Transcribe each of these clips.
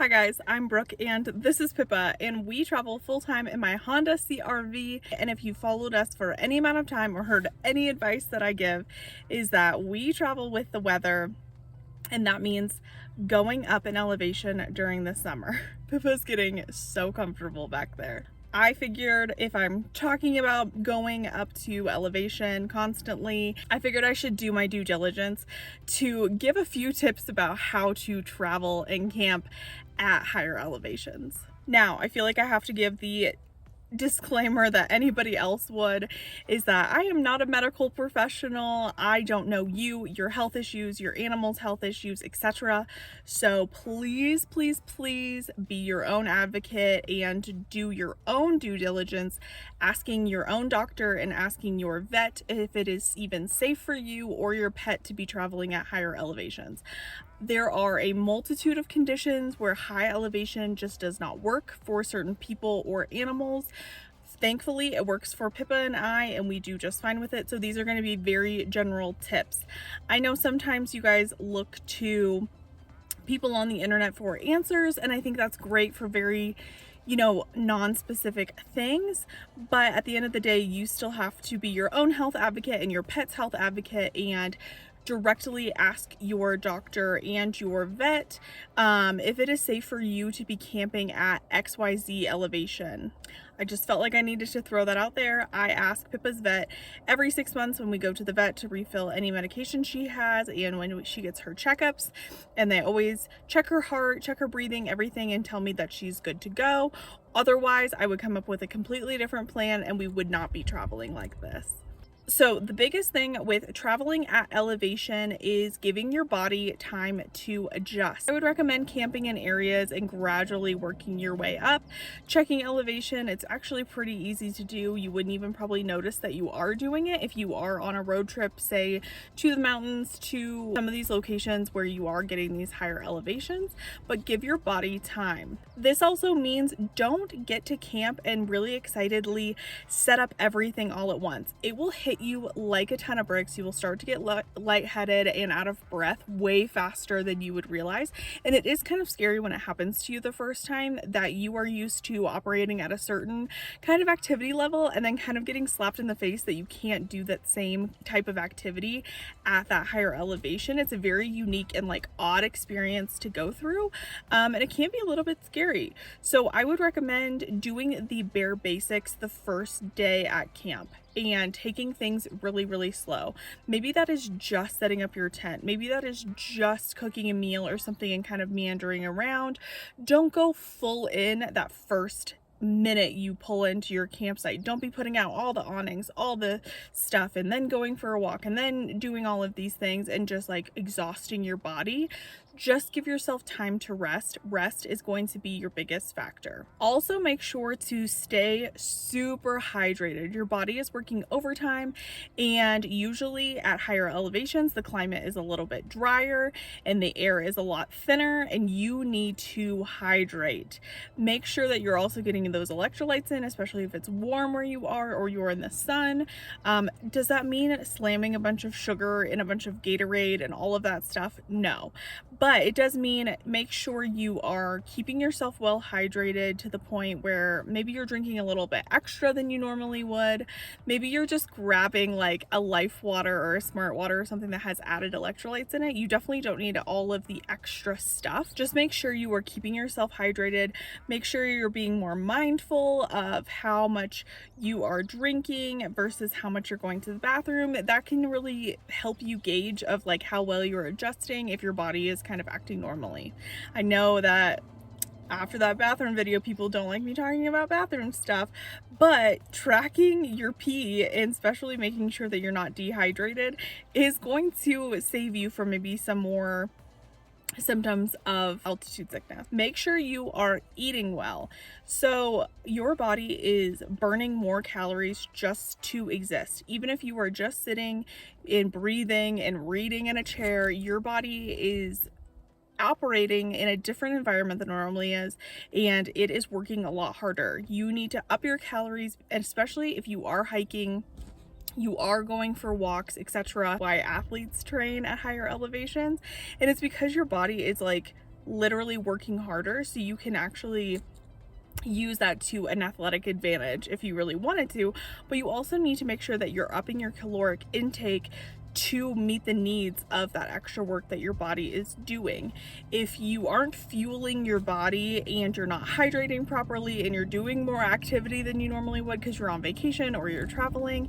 Hi guys, I'm Brooke and this is Pippa, and we travel full-time in my Honda CRV. And if you followed us for any amount of time or heard any advice that I give, is that we travel with the weather, and that means going up in elevation during the summer. Pippa's getting so comfortable back there. I figured if I'm talking about going up to elevation constantly, I figured I should do my due diligence to give a few tips about how to travel and camp at higher elevations. Now, I feel like I have to give the disclaimer that anybody else would, is that I am not a medical professional. I don't know you, your health issues, your animals' health issues, etc. So please, please, please be your own advocate and do your own due diligence, asking your own doctor and asking your vet if it is even safe for you or your pet to be traveling at higher elevations. There are a multitude of conditions where high elevation just does not work for certain people or animals. Thankfully, it works for Pippa and I, and we do just fine with it. So these are going to be very general tips. I know sometimes you guys look to people on the internet for answers, and I think that's great for very, non-specific things, but at the end of the day, you still have to be your own health advocate and your pet's health advocate and directly ask your doctor and your vet if it is safe for you to be camping at XYZ elevation. I just felt like I needed to throw that out there. I ask Pippa's vet every 6 months when we go to the vet to refill any medication she has and when she gets her checkups, and they always check her heart, check her breathing, everything, and tell me that she's good to go. Otherwise, I would come up with a completely different plan and we would not be traveling like this. So the biggest thing with traveling at elevation is giving your body time to adjust. I would recommend camping in areas and gradually working your way up. Checking elevation, it's actually pretty easy to do. You wouldn't even probably notice that you are doing it if you are on a road trip, say to the mountains, to some of these locations where you are getting these higher elevations, but give your body time. This also means don't get to camp and really excitedly set up everything all at once. It will hit you like a ton of bricks. You will start to get lightheaded and out of breath way faster than you would realize. And it is kind of scary when it happens to you the first time, that you are used to operating at a certain kind of activity level and then kind of getting slapped in the face that you can't do that same type of activity at that higher elevation. It's a very unique and odd experience to go through, and it can be a little bit scary. So I would recommend doing the bare basics the first day at camp and taking things really, really slow. Maybe that is just setting up your tent. Maybe that is just cooking a meal or something and kind of meandering around. Don't go full in that first minute you pull into your campsite. Don't be putting out all the awnings, all the stuff, and then going for a walk and then doing all of these things and just exhausting your body. Just give yourself time to rest. Rest is going to be your biggest factor. Also, make sure to stay super hydrated. Your body is working overtime, and usually at higher elevations, the climate is a little bit drier and the air is a lot thinner, and you need to hydrate. Make sure that you're also getting those electrolytes in, especially if it's warm where you are or you're in the sun. Does that mean slamming a bunch of sugar in a bunch of Gatorade and all of that stuff? No. But it does mean make sure you are keeping yourself well hydrated to the point where maybe you're drinking a little bit extra than you normally would. Maybe you're just grabbing a Life Water or a Smart Water or something that has added electrolytes in it. You definitely don't need all of the extra stuff. Just make sure you are keeping yourself hydrated. Make sure you're being more mindful of how much you are drinking versus how much you're going to the bathroom. That can really help you gauge of how well you're adjusting if your body is kind of acting normally. I know that after that bathroom video, people don't like me talking about bathroom stuff, but tracking your pee and especially making sure that you're not dehydrated is going to save you from maybe some more symptoms of altitude sickness. Make sure you are eating well. So your body is burning more calories just to exist. Even if you are just sitting and breathing and reading in a chair, your body is operating in a different environment than it normally is, and it is working a lot harder. You need to up your calories, especially if you are hiking, you are going for walks, etc. Why athletes train at higher elevations, and it's because your body is literally working harder, so you can actually use that to an athletic advantage if you really wanted to. But you also need to make sure that you're upping your caloric intake to meet the needs of that extra work that your body is doing. If you aren't fueling your body and you're not hydrating properly and you're doing more activity than you normally would because you're on vacation or you're traveling,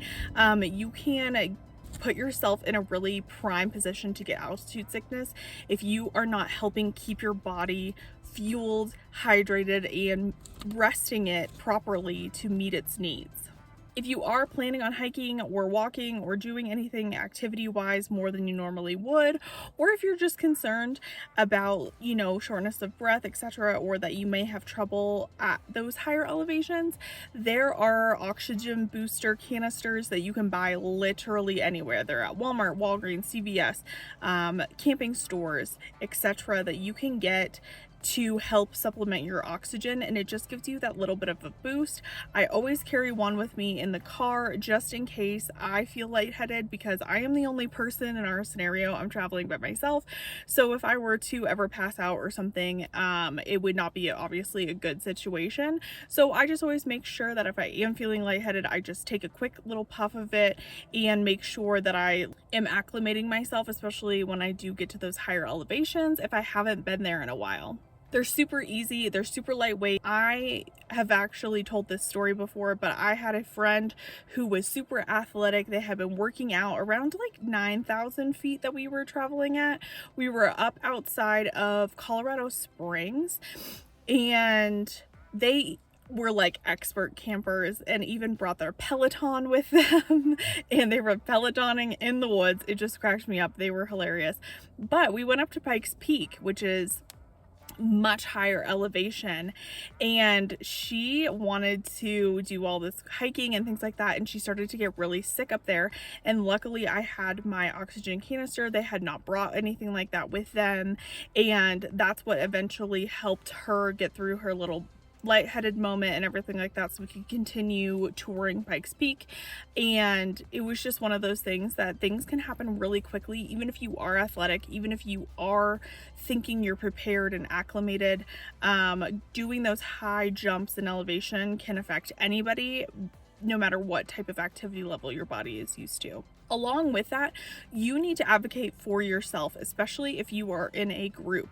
you can put yourself in a really prime position to get altitude sickness if you are not helping keep your body fueled, hydrated, and resting it properly to meet its needs. If you are planning on hiking or walking or doing anything activity-wise more than you normally would, or if you're just concerned about, shortness of breath, etc., or that you may have trouble at those higher elevations, there are oxygen booster canisters that you can buy literally anywhere. They're at Walmart, Walgreens, CVS, camping stores, etc., that you can get to help supplement your oxygen, and it just gives you that little bit of a boost. I always carry one with me in the car just in case I feel lightheaded, because I am the only person in our scenario. I'm traveling by myself, so if I were to ever pass out or something, it would not be obviously a good situation. So I just always make sure that if I am feeling lightheaded, I just take a quick little puff of it and make sure that I am acclimating myself, especially when I do get to those higher elevations if I haven't been there in a while. They're super easy, they're super lightweight. I have actually told this story before, but I had a friend who was super athletic. They had been working out around like 9,000 feet that we were traveling at. We were up outside of Colorado Springs, and they were like expert campers and even brought their Peloton with them and they were Pelotoning in the woods. It just cracked me up. They were hilarious. But we went up to Pikes Peak, which is much higher elevation, and she wanted to do all this hiking and things like that, and she started to get really sick up there. And luckily I had my oxygen canister. They had not brought anything like that with them, and that's what eventually helped her get through her little lightheaded moment and everything like that, so we could continue touring Pikes Peak. And it was just one of those things that things can happen really quickly, even if you are athletic, even if you are thinking you're prepared and acclimated. Doing those high jumps in elevation can affect anybody, no matter what type of activity level your body is used to. Along with that, you need to advocate for yourself, especially if you are in a group.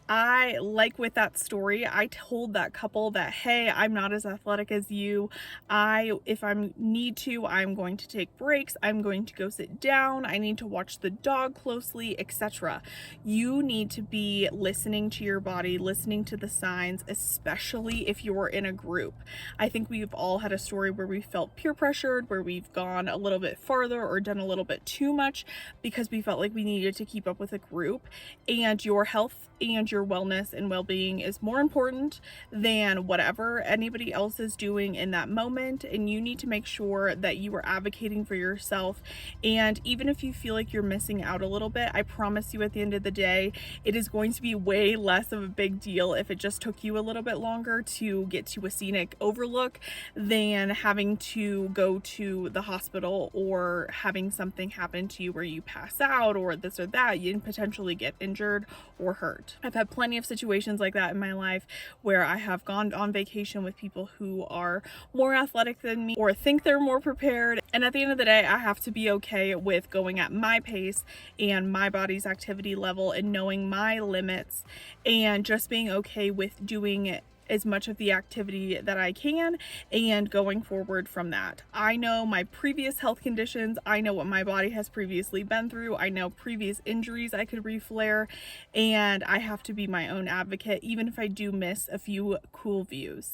Like with that story, I told that couple that, hey, I'm not as athletic as you. If I need to, I'm going to take breaks. I'm going to go sit down. I need to watch the dog closely, etc. You need to be listening to your body, listening to the signs, especially if you're in a group. I think we've all had a story where we felt peer pressured, where we've gone a little bit farther or done a little bit too much because we felt like we needed to keep up with a group. And your health and your wellness and well-being is more important than whatever anybody else is doing in that moment, and you need to make sure that you are advocating for yourself. And even if you feel like you're missing out a little bit, I promise you at the end of the day, it is going to be way less of a big deal if it just took you a little bit longer to get to a scenic overlook than having to go to the hospital or having something happen to you where you pass out or this or that. You can potentially get injured or hurt. I've had plenty of situations like that in my life where I have gone on vacation with people who are more athletic than me or think they're more prepared, and at the end of the day, I have to be okay with going at my pace and my body's activity level and knowing my limits, and just being okay with doing as much of the activity that I can and going forward from that. I know my previous health conditions. I know what my body has previously been through. I know previous injuries I could reflare, and I have to be my own advocate even if I do miss a few cool views.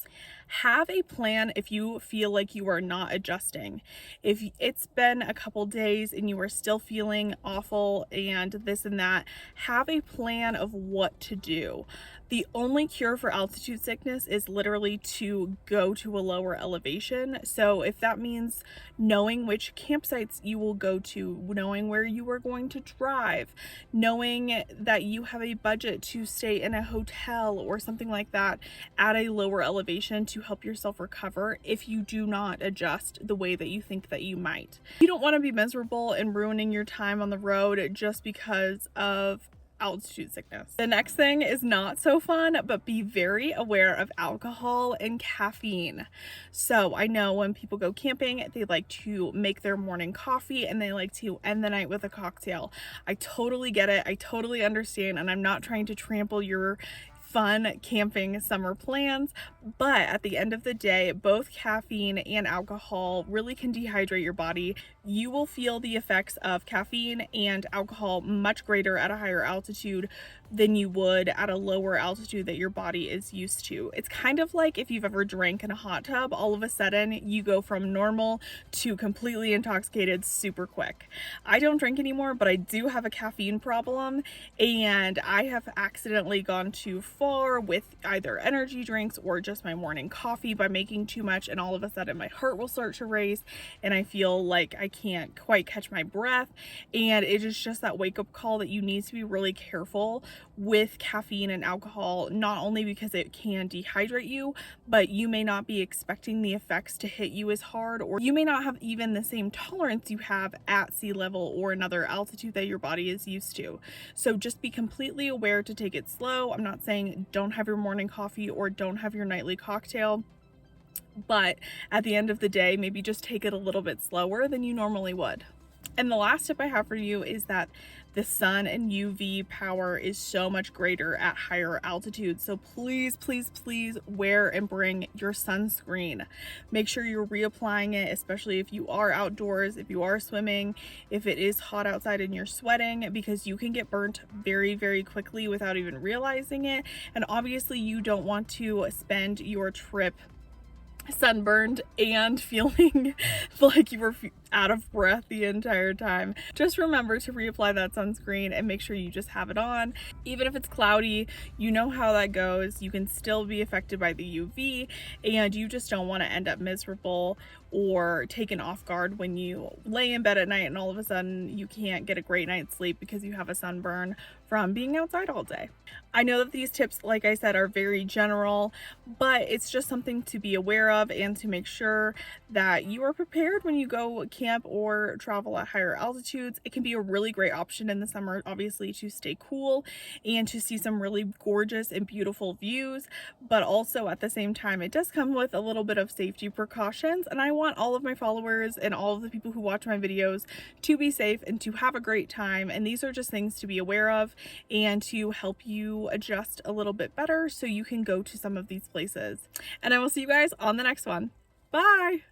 Have a plan if you feel like you are not adjusting. If it's been a couple days and you are still feeling awful and this and that, have a plan of what to do. The only cure for altitude sickness is literally to go to a lower elevation. So if that means knowing which campsites you will go to, knowing where you are going to drive, knowing that you have a budget to stay in a hotel or something like that at a lower elevation to help yourself recover if you do not adjust the way that you think that you might. You don't want to be miserable and ruining your time on the road just because of altitude sickness. The next thing is not so fun, but be very aware of alcohol and caffeine. So I know when people go camping, they like to make their morning coffee and they like to end the night with a cocktail. I totally get it. I totally understand, and I'm not trying to trample your fun camping summer plans, but at the end of the day, both caffeine and alcohol really can dehydrate your body. You will feel the effects of caffeine and alcohol much greater at a higher altitude than you would at a lower altitude that your body is used to. It's kind of like if you've ever drank in a hot tub, all of a sudden you go from normal to completely intoxicated super quick. I don't drink anymore, but I do have a caffeine problem, and I have accidentally gone too far with either energy drinks or just my morning coffee by making too much, and all of a sudden my heart will start to race and I feel like I can't quite catch my breath. And it is just that wake-up call that you need to be really careful with caffeine and alcohol, not only because it can dehydrate you, but you may not be expecting the effects to hit you as hard, or you may not have even the same tolerance you have at sea level or another altitude that your body is used to. So just be completely aware to take it slow. I'm not saying don't have your morning coffee or don't have your nightly cocktail, but at the end of the day, maybe just take it a little bit slower than you normally would. And the last tip I have for you is that the sun and UV power is so much greater at higher altitudes. So please, please, please wear and bring your sunscreen. Make sure you're reapplying it, especially if you are outdoors, if you are swimming, if it is hot outside and you're sweating, because you can get burnt very, very quickly without even realizing it. And obviously you don't want to spend your trip sunburned and feeling like you were out of breath the entire time. Just remember to reapply that sunscreen and make sure you just have it on. Even if it's cloudy, you know how that goes. You can still be affected by the UV, and you just don't want to end up miserable or taken off guard when you lay in bed at night and all of a sudden you can't get a great night's sleep because you have a sunburn from being outside all day. I know that these tips, like I said, are very general, but it's just something to be aware of and to make sure that you are prepared when you go camp or travel at higher altitudes. It can be a really great option in the summer, obviously, to stay cool and to see some really gorgeous and beautiful views, but also at the same time, it does come with a little bit of safety precautions, and I want all of my followers and all of the people who watch my videos to be safe and to have a great time. And these are just things to be aware of and to help you adjust a little bit better so you can go to some of these places. And I will see you guys on the next one. Bye!